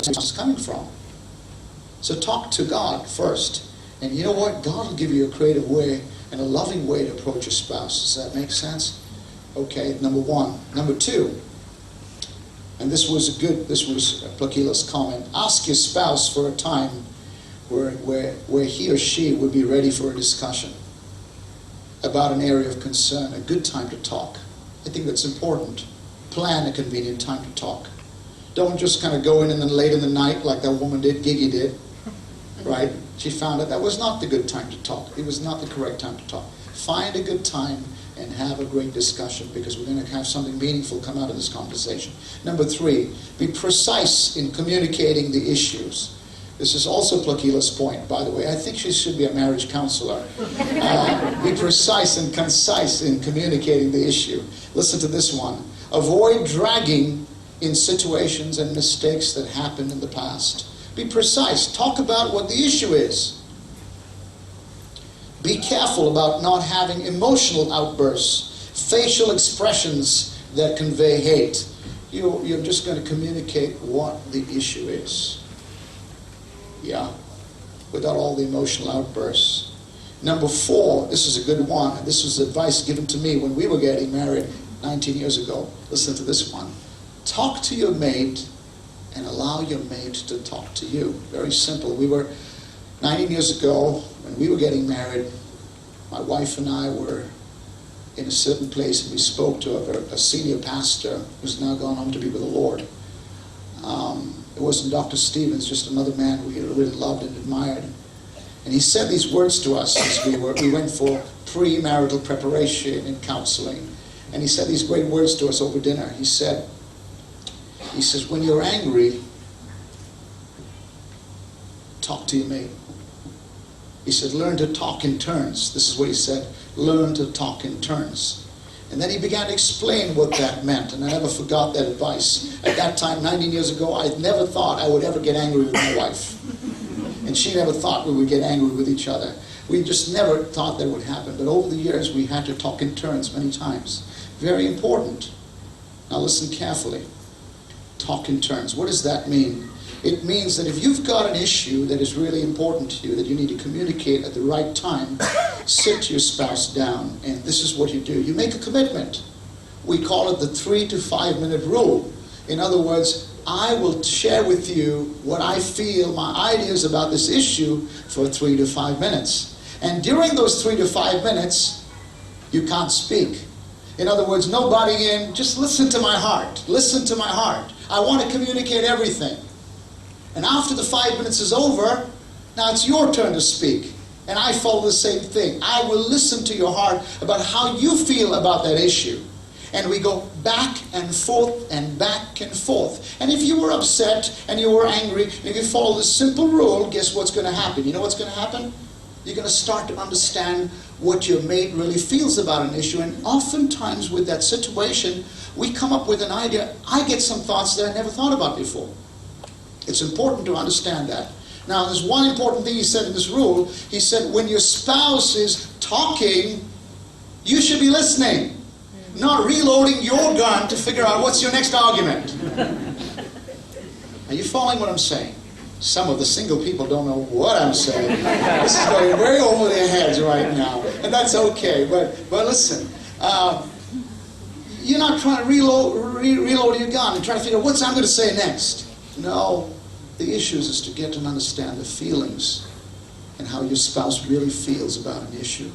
it's coming from. So talk to God first. And you know what? God will give you a creative way and a loving way to approach your spouse. Does that make sense? Okay, number one. Number two, and this was Plakila's comment, ask your spouse for a time where he or she would be ready for a discussion about an area of concern, a good time to talk. I think that's important. Plan a convenient time to talk. Don't just kind of go in and then late in the night like that woman did, Gigi did, right? She found out that was not the good time to talk. It was not the correct time to talk. Find a good time and have a great discussion, because we're going to have something meaningful come out of this conversation. Number three, be precise in communicating the issues. This is also Plakila's point, by the way. I think she should be a marriage counselor. Be precise and concise in communicating the issue. Listen to this one. Avoid dragging in situations and mistakes that happened in the past. Be precise. Talk about what the issue is. Be careful about not having emotional outbursts, facial expressions that convey hate. You're just going to communicate what the issue is. Yeah, without all the emotional outbursts. Number four, this is a good one. This was advice given to me when we were getting married 19 years ago. Listen to this one. Talk to your mate and allow your mate to talk to you. Very simple. We were 19 years ago, when we were getting married, my wife and I were in a certain place, and we spoke to a senior pastor who's now gone home to be with the Lord. It wasn't Dr. Stevens, just another man we really loved and admired. And he said these words to us as we went for premarital preparation and counseling. And he said these great words to us over dinner. He says, when you're angry, talk to your mate. He said, learn to talk in turns. This is what he said, learn to talk in turns. And then he began to explain what that meant, and I never forgot that advice. At that time, 19 years ago, I never thought I would ever get angry with my wife. And she never thought we would get angry with each other. We just never thought that would happen. But over the years, we had to talk in turns many times. Very important. Now listen carefully. Talk in turns. What does that mean? It means that if you've got an issue that is really important to you, that you need to communicate at the right time, sit your spouse down, and this is what you do. You make a commitment. We call it the 3 to 5 minute rule. In other words, I will share with you what I feel, my ideas about this issue for 3 to 5 minutes. And during those 3 to 5 minutes, you can't speak. In other words, no butting in, just listen to my heart. Listen to my heart. I want to communicate everything. And after the 5 minutes is over, now it's your turn to speak. And I follow the same thing. I will listen to your heart about how you feel about that issue. And we go back and forth and back and forth. And if you were upset and you were angry, if you follow this simple rule, guess what's going to happen? You know what's going to happen? You're going to start to understand what your mate really feels about an issue. And oftentimes with that situation, we come up with an idea. I get some thoughts that I never thought about before. It's important to understand that. Now, there's one important thing he said in this rule. He said, when your spouse is talking, you should be listening, not reloading your gun to figure out what's your next argument. Are you following what I'm saying? Some of the single people don't know what I'm saying. This is going way over their heads right now, and that's okay. But listen, you're not trying to reload your gun and try to figure out what I'm going to say next. No, the issue is to get and understand the feelings and how your spouse really feels about an issue.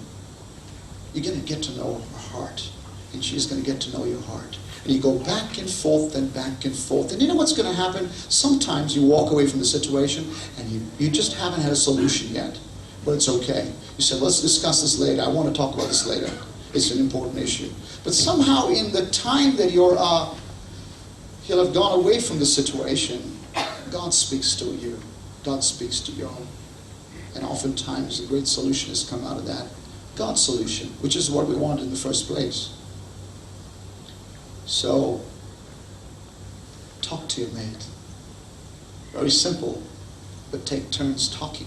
You're going to get to know her heart, and she's going to get to know your heart. And you go back and forth and back and forth. And you know what's going to happen? Sometimes you walk away from the situation and you just haven't had a solution yet. But it's okay. You said, let's discuss this later. I want to talk about this later. It's an important issue. But somehow in the time that you'll have gone away from the situation, God speaks to you. God speaks to you. And oftentimes a great solution has come out of that. God's solution, which is what we want in the first place. So, talk to your mate. Very simple, but take turns talking.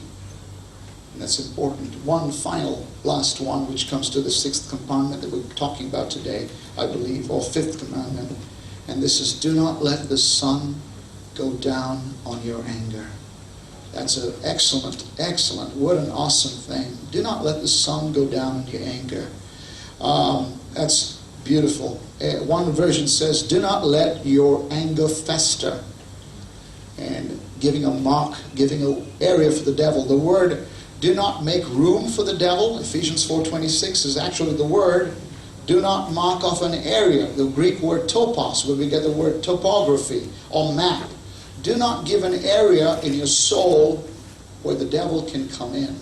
And that's important. One final, last one, which comes to the 6th commandment that we're talking about today, I believe, or 5th commandment. And this is, do not let the sun go down on your anger. That's an excellent. What an awesome thing. Do not let the sun go down on your anger. That's beautiful. One version says, do not let your anger fester. And giving an area for the devil. The word, do not make room for the devil, Ephesians 4:26, is actually the word, do not mark off an area. The Greek word topos, where we get the word topography or map. Do not give an area in your soul where the devil can come in.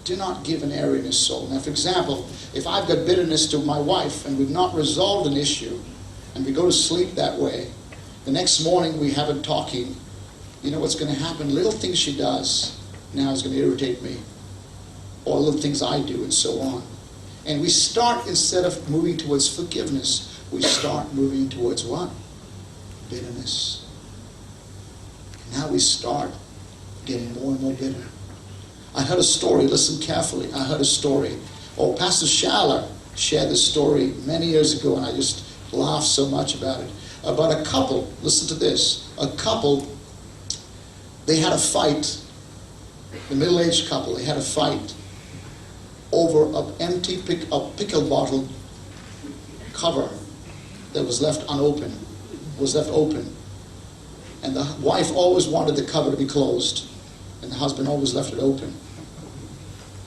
Do not give an area in your soul. Now, for example, if I've got bitterness to my wife and we've not resolved an issue and we go to sleep that way, the next morning we have it talking, you know what's going to happen? Little things she does now is going to irritate me. Or little things I do and so on. And we start, instead of moving towards forgiveness, we start moving towards what? Bitterness. Now we start getting more and more bitter. I heard a story, listen carefully, I heard a story. Oh, Pastor Schaller shared this story many years ago, and I just laughed so much about it. About a couple, listen to this, a couple, they had a fight, the middle-aged couple, they had a fight over an empty pickle bottle cover that was left unopened, was left open. And the wife always wanted the cover to be closed, and the husband always left it open.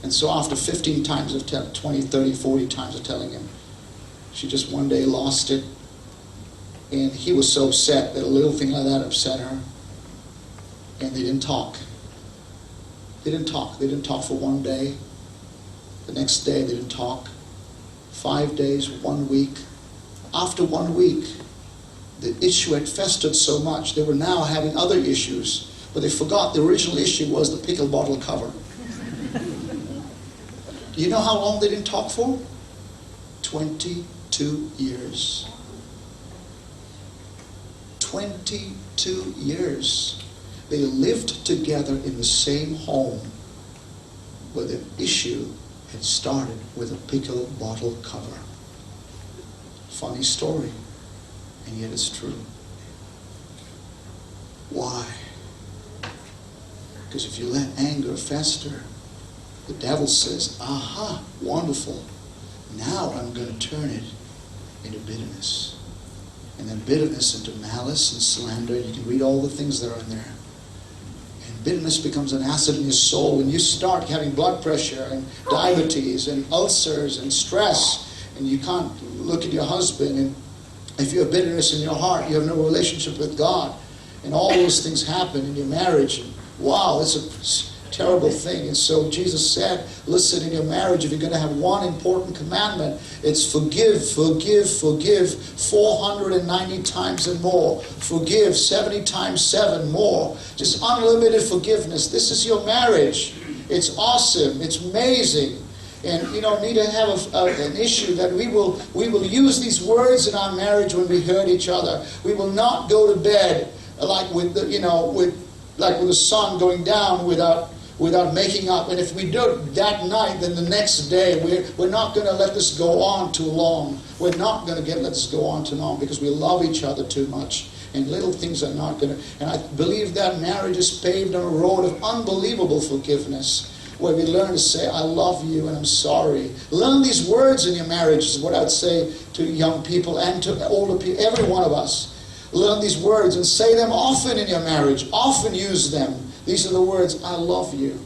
And so after 15 times of 20, 30, 40 times of telling him, she just one day lost it. And he was so upset that a little thing like that upset her. And they didn't talk. They didn't talk. They didn't talk for one day. The next day they didn't talk. 5 days, 1 week. After 1 week, the issue had festered so much, they were now having other issues, but they forgot the original issue was the pickle bottle cover. Do you know how long they didn't talk for? 22 years. 22 years. They lived together in the same home where the issue had started with a pickle bottle cover. Funny story. And yet it's true. Why? Because if you let anger fester, the devil says, aha, wonderful. Now I'm going to turn it into bitterness. And then bitterness into malice and slander. You can read all the things that are in there. And bitterness becomes an acid in your soul. When you start having blood pressure and diabetes and ulcers and stress, and you can't look at your husband, and if you have bitterness in your heart, you have no relationship with God, and all those things happen in your marriage. And wow, it's a terrible thing. And so Jesus said, listen, in your marriage, if you're going to have one important commandment, it's forgive, forgive, forgive 490 times and more. Forgive 70 times 7 more. Just unlimited forgiveness. This is your marriage. It's awesome. It's amazing. And need to have an issue that we will use these words in our marriage when we hurt each other. We will not go to bed like with the sun going down without making up. And if we do it that night, then the next day we're not going to let this go on too long. We're not going to let this go on too long because we love each other too much. And little things are not going to. And I believe that marriage is paved on a road of unbelievable forgiveness, where we learn to say, I love you and I'm sorry. Learn these words in your marriage is what I would say to young people and to older people, every one of us. Learn these words and say them often in your marriage. Often use them. These are the words, I love you.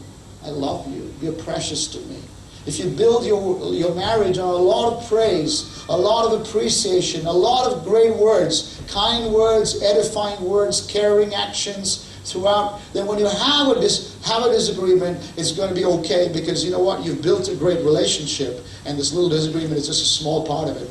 I love you. You're precious to me. If you build your marriage on a lot of praise, a lot of appreciation, a lot of great words, kind words, edifying words, caring actions, throughout, then when you have a disagreement, it's going to be okay, because you know what? You've built a great relationship, and this little disagreement is just a small part of it.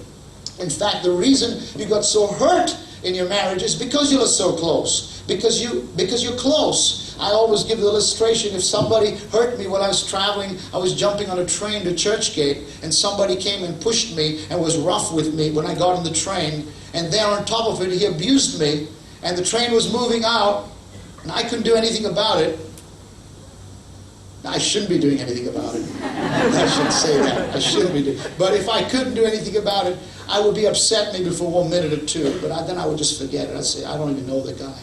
In fact, the reason you got so hurt in your marriage is because you were so close. Because you're close. I always give the illustration, if somebody hurt me when I was traveling, I was jumping on a train to Churchgate, and somebody came and pushed me and was rough with me when I got on the train, and there on top of it, he abused me, and the train was moving out, and I couldn't do anything about it. I shouldn't be doing anything about it. I shouldn't say that. I shouldn't be doing. But if I couldn't do anything about it, I would be upset maybe for 1 minute or two. But then I would just forget it. I'd say, I don't even know the guy.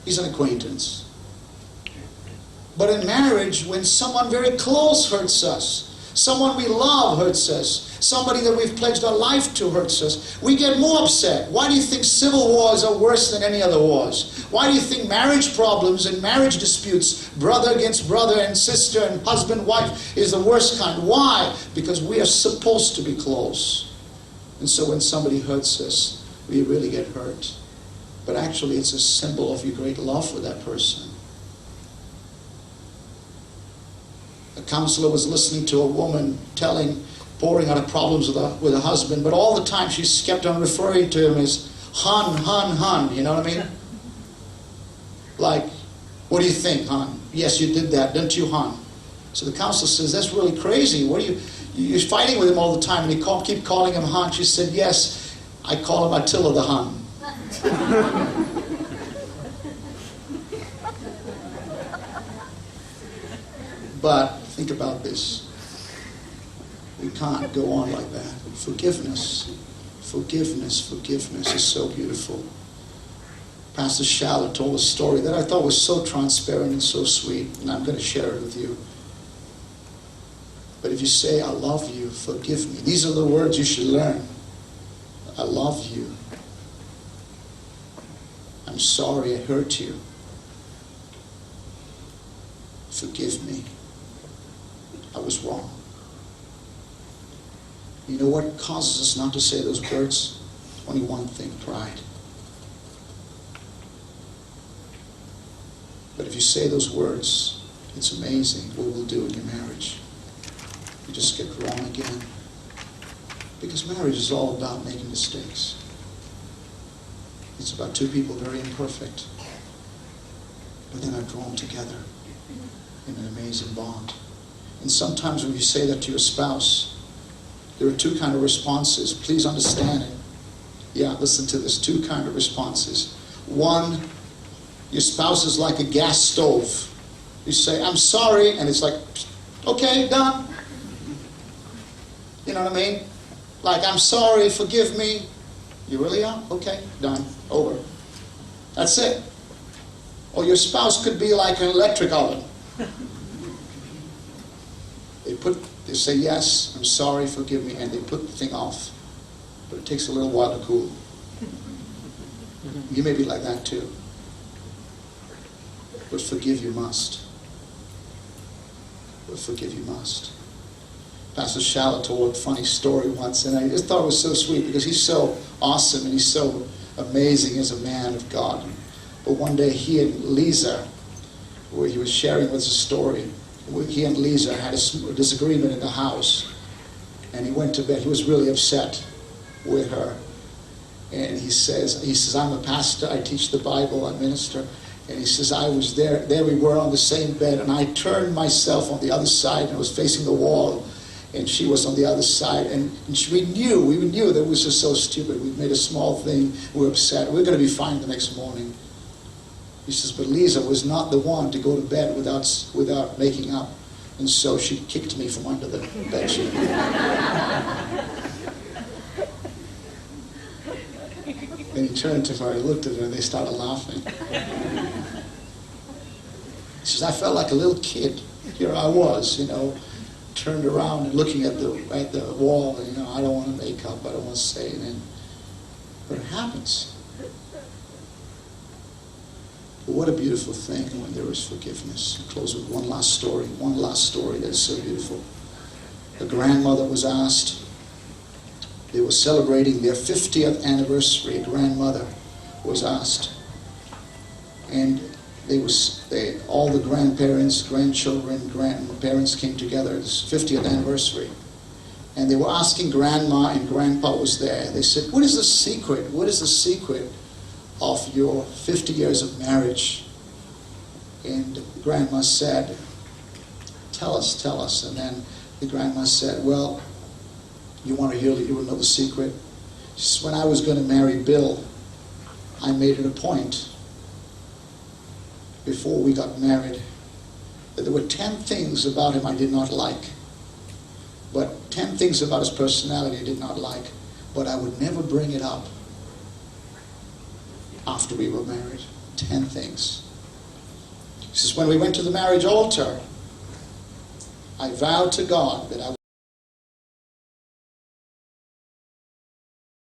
He's an acquaintance. But in marriage, when someone very close hurts us, someone we love hurts us, somebody that we've pledged our life to hurts us, we get more upset. Why do you think civil wars are worse than any other wars? Why do you think marriage problems and marriage disputes, brother against brother and sister and husband, wife, is the worst kind? Why? Because we are supposed to be close. And so when somebody hurts us, we really get hurt. But actually it's a symbol of your great love for that person. A counselor was listening to a woman pouring out her problems with her husband, but all the time she kept on referring to him as hon, hon, hon. You know what I mean? Like, what do you think, hon? Yes, you did that, didn't you, hon? So the counselor says, that's really crazy. What are you're fighting with him all the time, and you keep calling him hon. She said, yes, I call him Attila the Hun. But think about this. We can't go on like that. Forgiveness is so beautiful. Pastor Schaller told a story that I thought was so transparent and so sweet, and I'm going to share it with you. But if you say, I love you, forgive me. These are the words you should learn. I love you. I'm sorry I hurt you. Forgive me. I was wrong. You know what causes us not to say those words? Only one thing, pride. But if you say those words, it's amazing what we'll do in your marriage. You just get wrong again. Because marriage is all about making mistakes. It's about two people very imperfect, but then are drawn together in an amazing bond. And sometimes when you say that to your spouse, there are two kinds of responses. Please understand it. Yeah, listen to this. Two kinds of responses. One, your spouse is like a gas stove. You say, I'm sorry, and it's like, okay, done. You know what I mean? Like, I'm sorry, forgive me. You really are? Okay, done, over. That's it. Or your spouse could be like an electric oven. They say, yes, I'm sorry, forgive me, and they put the thing off. But it takes a little while to cool. You may be like that too. But forgive you must. But forgive you must. Pastor Schaller told a funny story once, and I just thought it was so sweet because he's so awesome and he's so amazing as a man of God. But one day he and Lisa, where he was sharing with us a story, he and Lisa had a disagreement in the house, and he went to bed. He was really upset with her, and he says, I'm a pastor, I teach the Bible, I minister, and he says, I was there we were on the same bed, and I turned myself on the other side, and I was facing the wall, and she was on the other side, and we knew that it was just so stupid. We made a small thing, we were upset, we were going to be fine the next morning. He says, but Lisa was not the one to go to bed without making up. And so she kicked me from under the bedsheet. Then he turned to her, he looked at her, and they started laughing. He says, I felt like a little kid. Here I was, turned around and looking at the wall, and I don't want to make up, I don't want to say anything. But it happens. But what a beautiful thing when there is forgiveness. I'll close with one last story that is so beautiful. A grandmother was asked, they were celebrating their 50th anniversary. A grandmother was asked, and all the grandparents, grandchildren, grandparents came together. It's 50th anniversary. And they were asking Grandma, and Grandpa was there. They said, what is the secret? What is the secret of your 50 years of marriage? And Grandma said, tell us. And then the Grandma said, well, you want to know the secret? She says, when I was going to marry Bill, I made it a point before we got married that there were 10 things about him I did not like, but 10 things about his personality I did not like, but I would never bring it up after we were married. 10 things. He says, when we went to the marriage altar, I vowed to God that I